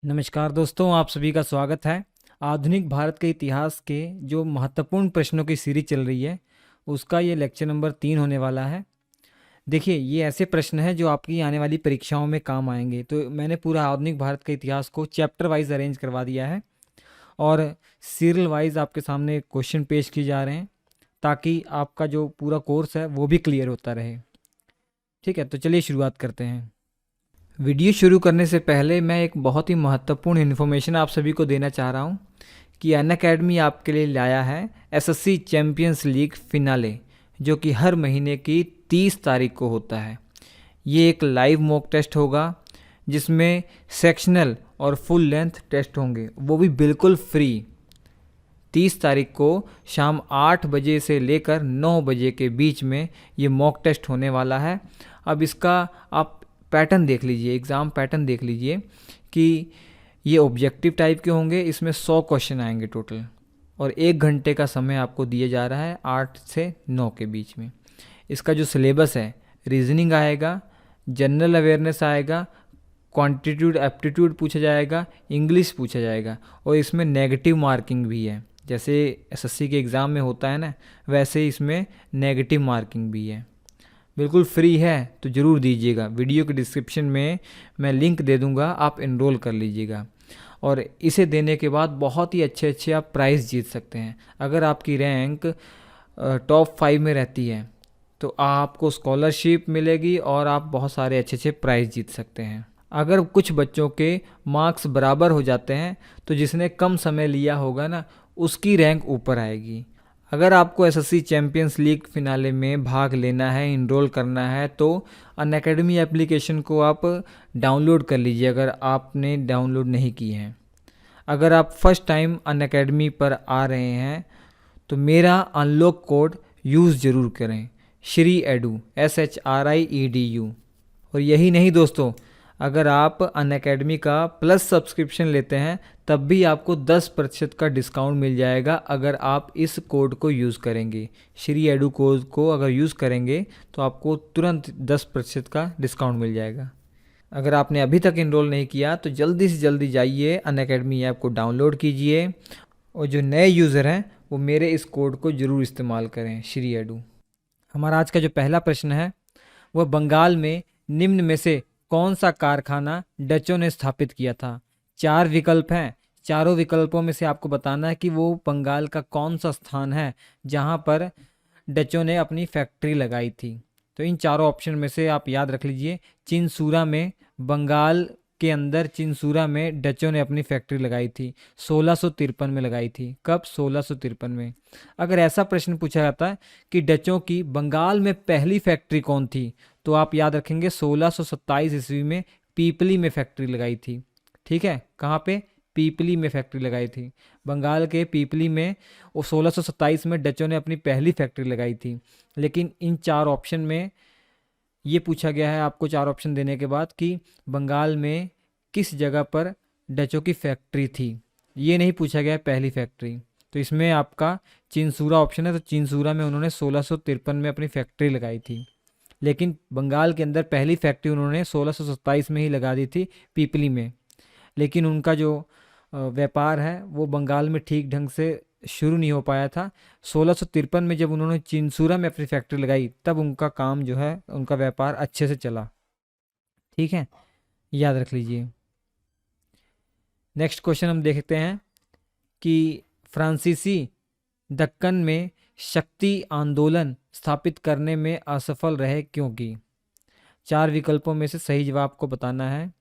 नमस्कार दोस्तों, आप सभी का स्वागत है। आधुनिक भारत के इतिहास के जो महत्वपूर्ण प्रश्नों की सीरीज चल रही है, उसका ये लेक्चर नंबर 3 होने वाला है। देखिए, ये ऐसे प्रश्न हैं जो आपकी आने वाली परीक्षाओं में काम आएंगे। तो मैंने पूरा आधुनिक भारत के इतिहास को चैप्टर वाइज अरेंज करवा दिया है और सीरियल वाइज आपके सामने क्वेश्चन पेश किए जा रहे हैं, ताकि आपका जो पूरा कोर्स है वो भी क्लियर होता रहे। ठीक है, तो चलिए शुरुआत करते हैं। वीडियो शुरू करने से पहले मैं एक बहुत ही महत्वपूर्ण इन्फॉर्मेशन आप सभी को देना चाह रहा हूँ कि अनअकैडमी आपके लिए लाया है एसएससी चैम्पियंस लीग फिनाले, जो कि हर महीने की 30 तारीख को होता है। ये एक लाइव मॉक टेस्ट होगा जिसमें सेक्शनल और फुल लेंथ टेस्ट होंगे, वो भी बिल्कुल फ्री। 30 तारीख को शाम 8 बजे से लेकर 9 बजे के बीच में ये मॉक टेस्ट होने वाला है। अब इसका आप पैटर्न देख लीजिए, एग्ज़ाम पैटर्न देख लीजिए कि ये ऑब्जेक्टिव टाइप के होंगे। इसमें 100 क्वेश्चन आएंगे टोटल और 1 घंटे का समय आपको दिया जा रहा है 8 से 9 के बीच में। इसका जो सिलेबस है, रीजनिंग आएगा, जनरल अवेयरनेस आएगा, क्वांटिट्यूड एप्टीट्यूड पूछा जाएगा, इंग्लिश पूछा जाएगा और इसमें नेगेटिव मार्किंग भी है। जैसे एसएससी के एग्ज़ाम में होता है ना, वैसे इसमें नेगेटिव मार्किंग भी है। बिल्कुल फ्री है, तो ज़रूर दीजिएगा। वीडियो के डिस्क्रिप्शन में मैं लिंक दे दूंगा, आप इनरोल कर लीजिएगा। और इसे देने के बाद बहुत ही अच्छे अच्छे आप प्राइज़ जीत सकते हैं। अगर आपकी रैंक टॉप 5 में रहती है तो आपको स्कॉलरशिप मिलेगी और आप बहुत सारे अच्छे अच्छे प्राइज़ जीत सकते हैं। अगर कुछ बच्चों के मार्क्स बराबर हो जाते हैं तो जिसने कम समय लिया होगा ना, उसकी रैंक ऊपर आएगी। अगर आपको एसएससी चैम्पियंस लीग फिनाले में भाग लेना है, इनरोल करना है, तो अनअकैडमी एप्लीकेशन को आप डाउनलोड कर लीजिए अगर आपने डाउनलोड नहीं की है। अगर आप फर्स्ट टाइम अनअकैडमी पर आ रहे हैं तो मेरा अनलॉक कोड यूज़ ज़रूर करें, श्री एडू, SHRIEDU। और यही नहीं दोस्तों, अगर आप अनअकैडमी का प्लस सब्सक्रिप्शन लेते हैं तब भी आपको 10% का डिस्काउंट मिल जाएगा अगर आप इस कोड को यूज़ करेंगे। श्री एडू कोड को अगर यूज़ करेंगे तो आपको तुरंत 10% का डिस्काउंट मिल जाएगा। अगर आपने अभी तक इनरोल नहीं किया तो जल्दी से जल्दी जाइए, अनअकैडमी ऐप को डाउनलोड कीजिए और जो नए यूज़र हैं वो मेरे इस कोड को ज़रूर इस्तेमाल करें, श्री एडू। हमारा आज का जो पहला प्रश्न है वह बंगाल में निम्न में से कौन सा कारखाना डचों ने स्थापित किया था। 4 विकल्प हैं, चारों विकल्पों में से आपको बताना है कि वो बंगाल का कौन सा स्थान है जहाँ पर डचों ने अपनी फैक्ट्री लगाई थी। तो इन चारों ऑप्शन में से आप याद रख लीजिए, चिनसूरा में, बंगाल के अंदर चिनसूरा में डचों ने अपनी फैक्ट्री लगाई थी। 1653 में लगाई थी। कब? 1653 में। अगर ऐसा प्रश्न पूछा जाता है कि डचों की बंगाल में पहली फैक्ट्री कौन थी, तो आप याद रखेंगे 1627 ईस्वी में पीपली में फैक्ट्री लगाई थी। ठीक है, कहाँ पे? पीपली में फैक्ट्री लगाई थी। बंगाल के पीपली में वो 1627 में डचों ने अपनी पहली फैक्ट्री लगाई थी। लेकिन इन 4 ऑप्शन में ये पूछा गया है आपको, 4 ऑप्शन देने के बाद, कि बंगाल में किस जगह पर डचों की फैक्ट्री थी। ये नहीं पूछा गया है पहली फैक्ट्री। तो इसमें आपका चिनसूरा ऑप्शन है, तो चिनसूरा में उन्होंने 1653 में अपनी फैक्ट्री लगाई थी। लेकिन बंगाल के अंदर पहली फैक्ट्री उन्होंने 1627 में ही लगा दी थी, पीपली में। लेकिन उनका जो व्यापार है वो बंगाल में ठीक ढंग से शुरू नहीं हो पाया था। 1653 में जब उन्होंने चिनसूरा में अपनी फैक्ट्री लगाई तब उनका काम जो है, उनका व्यापार अच्छे से चला। ठीक है, याद रख लीजिए। नेक्स्ट क्वेश्चन हम देखते हैं कि फ्रांसीसी दक्कन में शक्ति आंदोलन स्थापित करने में असफल रहे क्योंकि। 4 विकल्पों में से सही जवाब को बताना है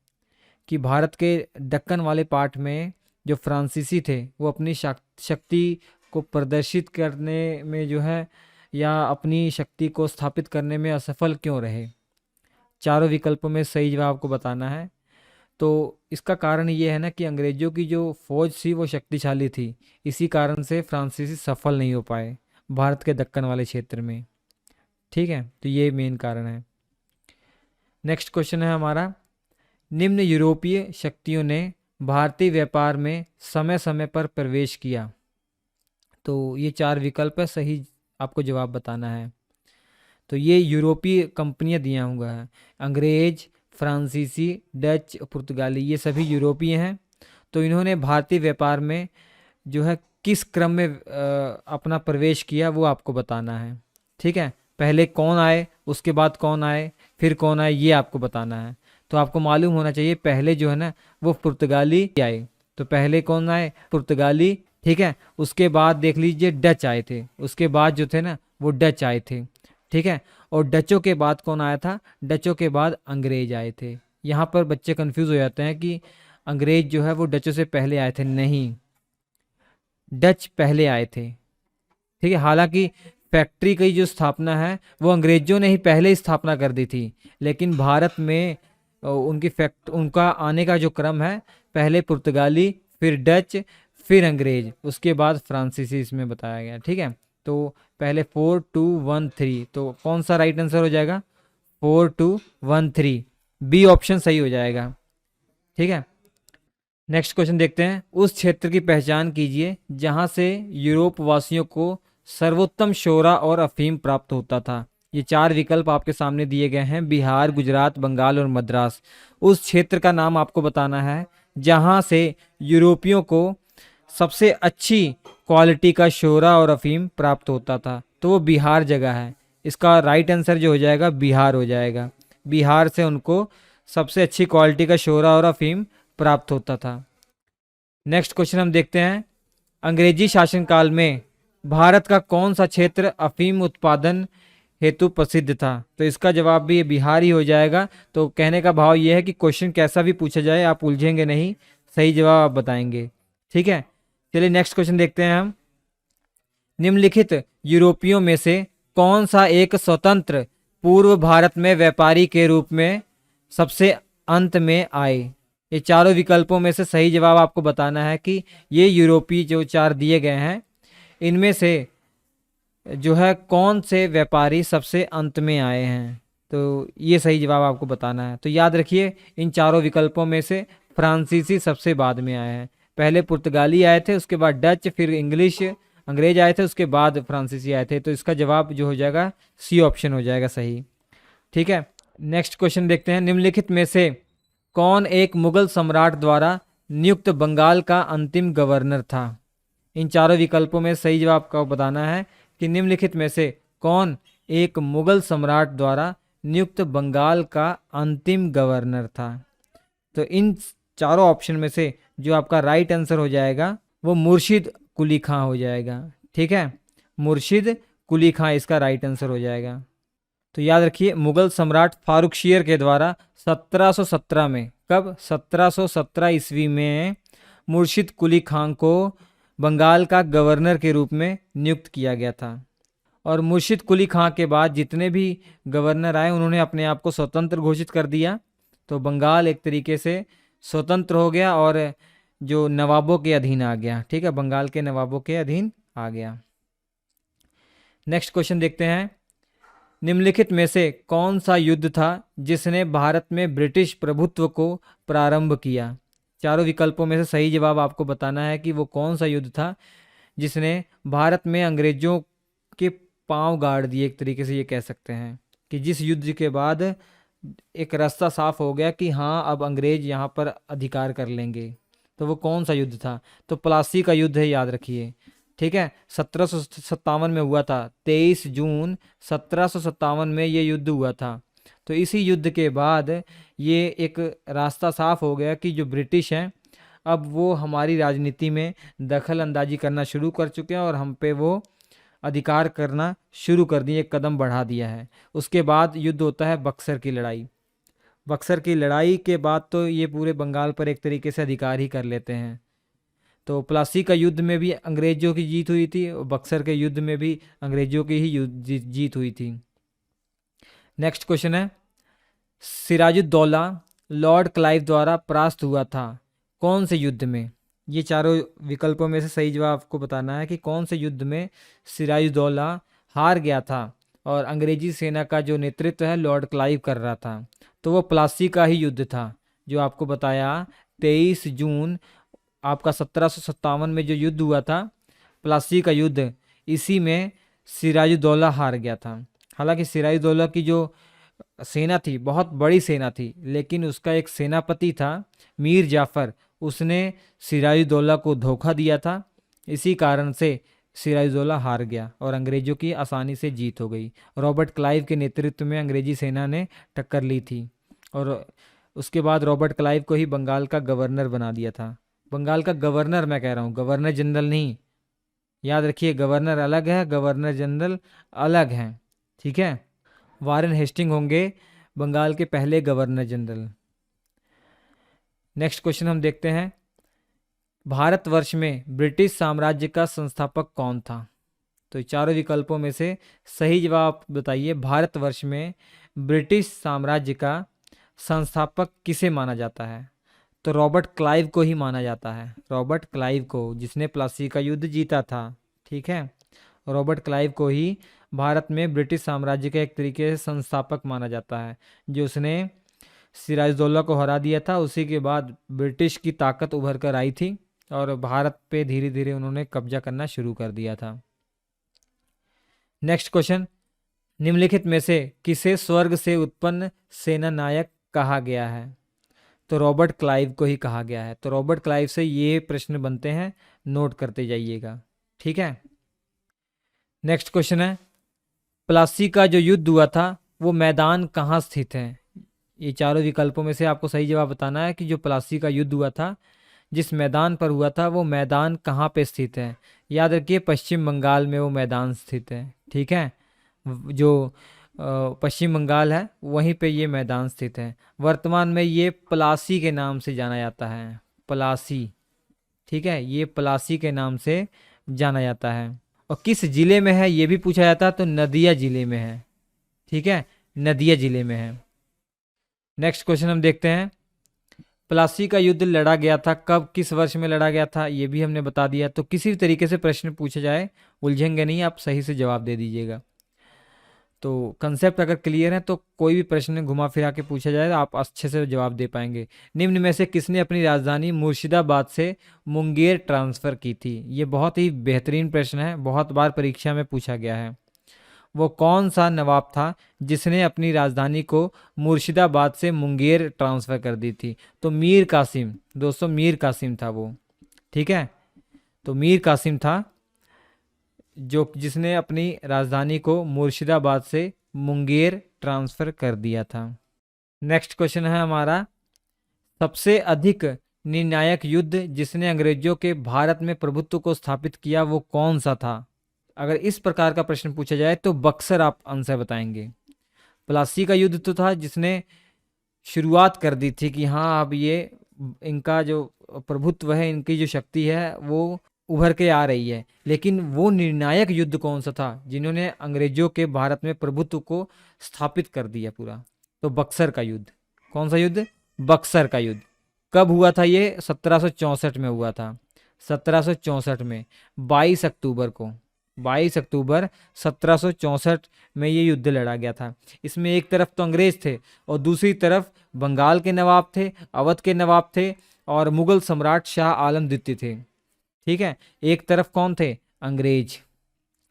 कि भारत के दक्कन वाले पार्ट में जो फ्रांसीसी थे वो अपनी शक्ति को प्रदर्शित करने में जो है, या अपनी शक्ति को स्थापित करने में असफल क्यों रहे। चारों विकल्पों में सही जवाब को बताना है। तो इसका कारण ये है ना कि अंग्रेज़ों की जो फौज थी वो शक्तिशाली थी, इसी कारण से फ्रांसीसी सफल नहीं हो पाए भारत के दक्कन वाले क्षेत्र में। ठीक है, तो ये मेन कारण है। नेक्स्ट क्वेश्चन है हमारा, निम्न यूरोपीय शक्तियों ने भारतीय व्यापार में समय समय पर प्रवेश किया। तो ये 4 विकल्प है, सही आपको जवाब बताना है। तो ये यूरोपीय कंपनियां दिया हुआ है, अंग्रेज, फ्रांसीसी, डच, पुर्तगाली, ये सभी यूरोपीय हैं। तो इन्होंने भारतीय व्यापार में जो है किस क्रम में अपना प्रवेश किया वो आपको बताना है। ठीक है, पहले कौन आए, उसके बाद कौन आए, फिर कौन आए, ये आपको बताना है। तो आपको मालूम होना चाहिए पहले जो है ना वो पुर्तगाली आए। तो पहले कौन आए? पुर्तगाली। ठीक है, उसके बाद देख लीजिए डच आए थे, उसके बाद जो थे ना वो डच आए थे। ठीक है, और डचों के बाद कौन आया था? डचों के बाद अंग्रेज आए थे। यहाँ पर बच्चे कंफ्यूज हो जाते हैं कि अंग्रेज जो है वो डचों से पहले आए थे। नहीं, डच पहले आए थे। ठीक है, हालांकि फैक्ट्री की जो स्थापना है वो अंग्रेजों ने ही पहले ही स्थापना कर दी थी, लेकिन भारत में उनका आने का जो क्रम है, पहले पुर्तगाली, फिर डच, फिर अंग्रेज, उसके बाद फ्रांसीसी इसमें बताया गया। ठीक है, तो पहले 4213, तो कौन सा राइट आंसर हो जाएगा? 4213, बी ऑप्शन सही हो जाएगा। ठीक है, नेक्स्ट क्वेश्चन देखते हैं। उस क्षेत्र की पहचान कीजिए जहां से यूरोप वासियों को सर्वोत्तम शोरा और अफीम प्राप्त होता था। ये चार विकल्प आपके सामने दिए गए हैं, बिहार, गुजरात, बंगाल और मद्रास। उस क्षेत्र का नाम आपको बताना है जहां से यूरोपियों को सबसे अच्छी क्वालिटी का शोरा और अफीम प्राप्त होता था। तो वो बिहार जगह है। इसका राइट आंसर जो हो जाएगा बिहार हो जाएगा। बिहार से उनको सबसे अच्छी क्वालिटी का शोरा और अफीम प्राप्त होता था। नेक्स्ट क्वेश्चन हम देखते हैं। अंग्रेजी शासनकाल में भारत का कौन सा क्षेत्र अफीम उत्पादन हेतु प्रसिद्ध था? तो इसका जवाब भी बिहार ही हो जाएगा। तो कहने का भाव यह है कि क्वेश्चन कैसा भी पूछा जाए आप उलझेंगे नहीं, सही जवाब आप बताएंगे। ठीक है, चलिए नेक्स्ट क्वेश्चन देखते हैं हम। निम्नलिखित यूरोपियों में से कौन सा एक स्वतंत्र पूर्व भारत में व्यापारी के रूप में सबसे अंत में आए? ये चारों विकल्पों में से सही जवाब आपको बताना है कि ये यूरोपीय जो चार दिए गए हैं इनमें से जो है कौन से व्यापारी सबसे अंत में आए हैं। तो ये सही जवाब आपको बताना है। तो याद रखिए इन चारों विकल्पों में से फ्रांसीसी सबसे बाद में आए हैं। पहले पुर्तगाली आए थे, उसके बाद डच, फिर इंग्लिश अंग्रेज आए थे, उसके बाद फ्रांसीसी आए थे। तो इसका जवाब जो हो जाएगा सी ऑप्शन हो जाएगा सही। ठीक है, नेक्स्ट क्वेश्चन देखते हैं। निम्नलिखित में से कौन एक मुगल सम्राट द्वारा नियुक्त बंगाल का अंतिम गवर्नर था? इन चारों विकल्पों में सही जवाब आपको बताना है कि निम्नलिखित में से कौन एक मुगल सम्राट द्वारा नियुक्त बंगाल का अंतिम गवर्नर था। तो इन चारों ऑप्शन में से जो आपका राइट आंसर हो जाएगा वो मुर्शिद कुली खां हो जाएगा। ठीक है, मुर्शिद कुली खां इसका राइट आंसर हो जाएगा। तो याद रखिए मुगल सम्राट फारुखशियर के द्वारा 1717 में, कब? 1717 ईस्वी में मुर्शिद कुली खां को बंगाल का गवर्नर के रूप में नियुक्त किया गया था। और मुर्शिद कुली खां के बाद जितने भी गवर्नर आए उन्होंने अपने आप को स्वतंत्र घोषित कर दिया। तो बंगाल एक तरीके से स्वतंत्र हो गया और जो नवाबों के अधीन आ गया। ठीक है, बंगाल के नवाबों के अधीन आ गया। नेक्स्ट क्वेश्चन देखते हैं। निम्नलिखित में से कौन सा युद्ध था जिसने भारत में ब्रिटिश प्रभुत्व को प्रारंभ किया? चारों विकल्पों में से सही जवाब आपको बताना है कि वो कौन सा युद्ध था जिसने भारत में अंग्रेजों के पांव गाड़ दिए। एक तरीके से ये कह सकते हैं कि जिस युद्ध के बाद एक रास्ता साफ हो गया कि हाँ अब अंग्रेज यहाँ पर अधिकार कर लेंगे। तो वो कौन सा युद्ध था? तो प्लासी का युद्ध है, याद रखिए। ठीक है, 1757 में हुआ था। 23 जून 1757 में ये युद्ध हुआ था। तो इसी युद्ध के बाद ये एक रास्ता साफ हो गया कि जो ब्रिटिश हैं अब वो हमारी राजनीति में दखल अंदाजी करना शुरू कर चुके हैं और हम पे वो अधिकार करना शुरू कर दिए, एक कदम बढ़ा दिया है। उसके बाद युद्ध होता है बक्सर की लड़ाई। बक्सर की लड़ाई के बाद तो ये पूरे बंगाल पर एक तरीके से अधिकार ही कर लेते हैं। तो प्लासी का युद्ध में भी अंग्रेजों की जीत हुई थी और बक्सर के युद्ध में भी अंग्रेजों की ही जीत हुई थी। नेक्स्ट क्वेश्चन है। सिराजुद्दौला लॉर्ड क्लाइव द्वारा परास्त हुआ था कौन से युद्ध में? ये चारों विकल्पों में से सही जवाब आपको बताना है कि कौन से युद्ध में सिराजुद्दौला हार गया था और अंग्रेजी सेना का जो नेतृत्व है लॉर्ड क्लाइव कर रहा था। तो वो प्लासी का ही युद्ध था जो आपको बताया 23 जून आपका 1757 में जो युद्ध हुआ था, प्लासी का युद्ध, इसी में सिराजुद्दौला हार गया था। हालांकि सिराजुद्दौला की जो सेना थी बहुत बड़ी सेना थी, लेकिन उसका एक सेनापति था मीर जाफर, उसने सिराजुद्दौला को धोखा दिया था। इसी कारण से सिराजुद्दौला हार गया और अंग्रेजों की आसानी से जीत हो गई। रॉबर्ट क्लाइव के नेतृत्व में अंग्रेजी सेना ने टक्कर ली थी और उसके बाद रॉबर्ट क्लाइव को ही बंगाल का गवर्नर बना दिया था। बंगाल का गवर्नर मैं कह रहा हूँ, गवर्नर जनरल नहीं। याद रखिए, गवर्नर अलग है, गवर्नर जनरल अलग हैं। ठीक है। वारेन हेस्टिंग होंगे बंगाल के पहले गवर्नर जनरल। नेक्स्ट क्वेश्चन हम देखते हैं, भारतवर्ष में ब्रिटिश साम्राज्य का संस्थापक कौन था? तो चारों विकल्पों में से सही जवाब बताइए। भारतवर्ष में ब्रिटिश साम्राज्य का संस्थापक किसे माना जाता है? तो रॉबर्ट क्लाइव को ही माना जाता है। रॉबर्ट क्लाइव को, जिसने प्लासी का युद्ध जीता था। ठीक है, रॉबर्ट क्लाइव को ही भारत में ब्रिटिश साम्राज्य का एक तरीके से संस्थापक माना जाता है, जो उसने सिराजुद्दौला को हरा दिया था। उसी के बाद ब्रिटिश की ताकत उभर कर आई थी और भारत पे धीरे धीरे उन्होंने कब्जा करना शुरू कर दिया था। नेक्स्ट क्वेश्चन, निम्नलिखित में से किसे स्वर्ग से उत्पन्न सेना नायक कहा गया है? तो रॉबर्ट क्लाइव को ही कहा गया है। तो रॉबर्ट क्लाइव से ये प्रश्न बनते हैं, नोट करते जाइएगा। ठीक है। नेक्स्ट क्वेश्चन है, प्लासी का जो युद्ध हुआ था वो मैदान कहाँ स्थित है? ये चारों विकल्पों में से आपको सही जवाब बताना है कि जो प्लासी का युद्ध हुआ था, जिस मैदान पर हुआ था, वो मैदान कहाँ पे स्थित है। याद रखिए, पश्चिम बंगाल में वो मैदान स्थित है। ठीक है, जो पश्चिम बंगाल है वहीं पे ये मैदान स्थित है। वर्तमान में ये प्लासी के नाम से जाना जाता है। प्लासी। ठीक है, ये प्लासी के नाम से जाना जाता है। और किस जिले में है ये भी पूछा जाता है, तो नदिया जिले में है। ठीक है, नदिया जिले में है। नेक्स्ट क्वेश्चन हम देखते हैं, प्लासी का युद्ध लड़ा गया था कब, किस वर्ष में लड़ा गया था, ये भी हमने बता दिया। तो किसी भी तरीके से प्रश्न पूछा जाए उलझेंगे नहीं, आप सही से जवाब दे दीजिएगा। तो कंसेप्ट अगर क्लियर है तो कोई भी प्रश्न घुमा फिरा के पूछा जाए आप अच्छे से जवाब दे पाएंगे। निम्न में से किसने अपनी राजधानी मुर्शिदाबाद से मुंगेर ट्रांसफ़र की थी? ये बहुत ही बेहतरीन प्रश्न है, बहुत बार परीक्षा में पूछा गया है। वो कौन सा नवाब था जिसने अपनी राजधानी को मुर्शिदाबाद से मुंगेर ट्रांसफ़र कर दी थी? तो मीर कासिम। दोस्तों, मीर कासिम था वो। ठीक है, तो मीर कासिम था जो जिसने अपनी राजधानी को मुर्शिदाबाद से मुंगेर ट्रांसफ़र कर दिया था। नेक्स्ट क्वेश्चन है हमारा, सबसे अधिक निर्णायक युद्ध जिसने अंग्रेजों के भारत में प्रभुत्व को स्थापित किया वो कौन सा था? अगर इस प्रकार का प्रश्न पूछा जाए तो बक्सर आप आंसर बताएंगे। प्लासी का युद्ध तो था जिसने शुरुआत कर दी थी कि हाँ, अब ये इनका जो प्रभुत्व है, इनकी जो शक्ति है वो उभर के आ रही है। लेकिन वो निर्णायक युद्ध कौन सा था जिन्होंने अंग्रेजों के भारत में प्रभुत्व को स्थापित कर दिया पूरा? तो बक्सर का युद्ध। कौन सा युद्ध? बक्सर का युद्ध। कब हुआ था ये? 1764 में हुआ था। 1764 में 22 अक्टूबर को, 22 अक्टूबर 1764 में ये युद्ध लड़ा गया था। इसमें एक तरफ तो अंग्रेज थे और दूसरी तरफ बंगाल के नवाब थे, अवध के नवाब थे और मुगल सम्राट शाह आलम द्वितीय थे। ठीक है, एक तरफ कौन थे? अंग्रेज।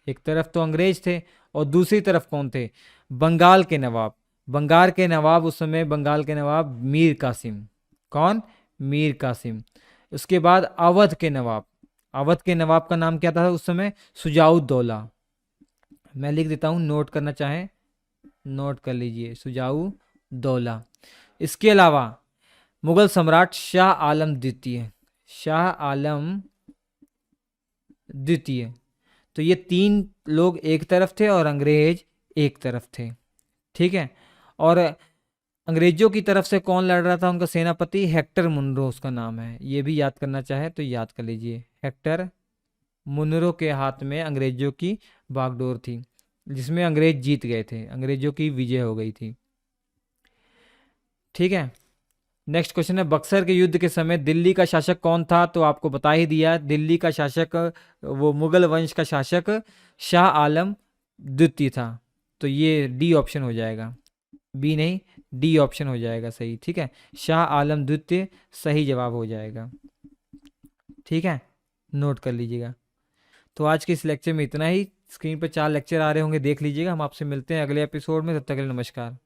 एक तरफ तो अंग्रेज थे और दूसरी तरफ कौन थे? बंगाल के नवाब। बंगाल के नवाब उस समय, बंगाल के नवाब मीर कासिम। कौन? मीर कासिम। उसके बाद अवध के नवाब। अवध के नवाब का नाम क्या था उस समय? शुजाउद्दौला। मैं लिख देता हूं, नोट करना चाहें नोट कर लीजिए, शुजाउद्दौला। इसके अलावा मुगल सम्राट शाह आलम द्वितीय। शाह आलम द्वितीय। तो ये तीन लोग एक तरफ थे और अंग्रेज एक तरफ थे। ठीक है, और अंग्रेजों की तरफ से कौन लड़ रहा था? उनका सेनापति हेक्टर मुनरो उसका नाम है। ये भी याद करना चाहे तो याद कर लीजिए, हेक्टर मुनरो के हाथ में अंग्रेजों की बागडोर थी, जिसमें अंग्रेज जीत गए थे, अंग्रेजों की विजय हो गई थी। ठीक है, नेक्स्ट क्वेश्चन है, बक्सर के युद्ध के समय दिल्ली का शासक कौन था? तो आपको बता ही दिया, दिल्ली का शासक वो मुगल वंश का शासक शाह आलम द्वितीय था। तो ये डी ऑप्शन हो जाएगा, बी नहीं, डी ऑप्शन हो जाएगा सही। ठीक है, शाह आलम द्वितीय सही जवाब हो जाएगा। ठीक है, नोट कर लीजिएगा। तो आज के इस लेक्चर में इतना ही। स्क्रीन पर 4 लेक्चर आ रहे होंगे, देख लीजिएगा। हम आपसे मिलते हैं अगले एपिसोड में, तब तक के लिए नमस्कार।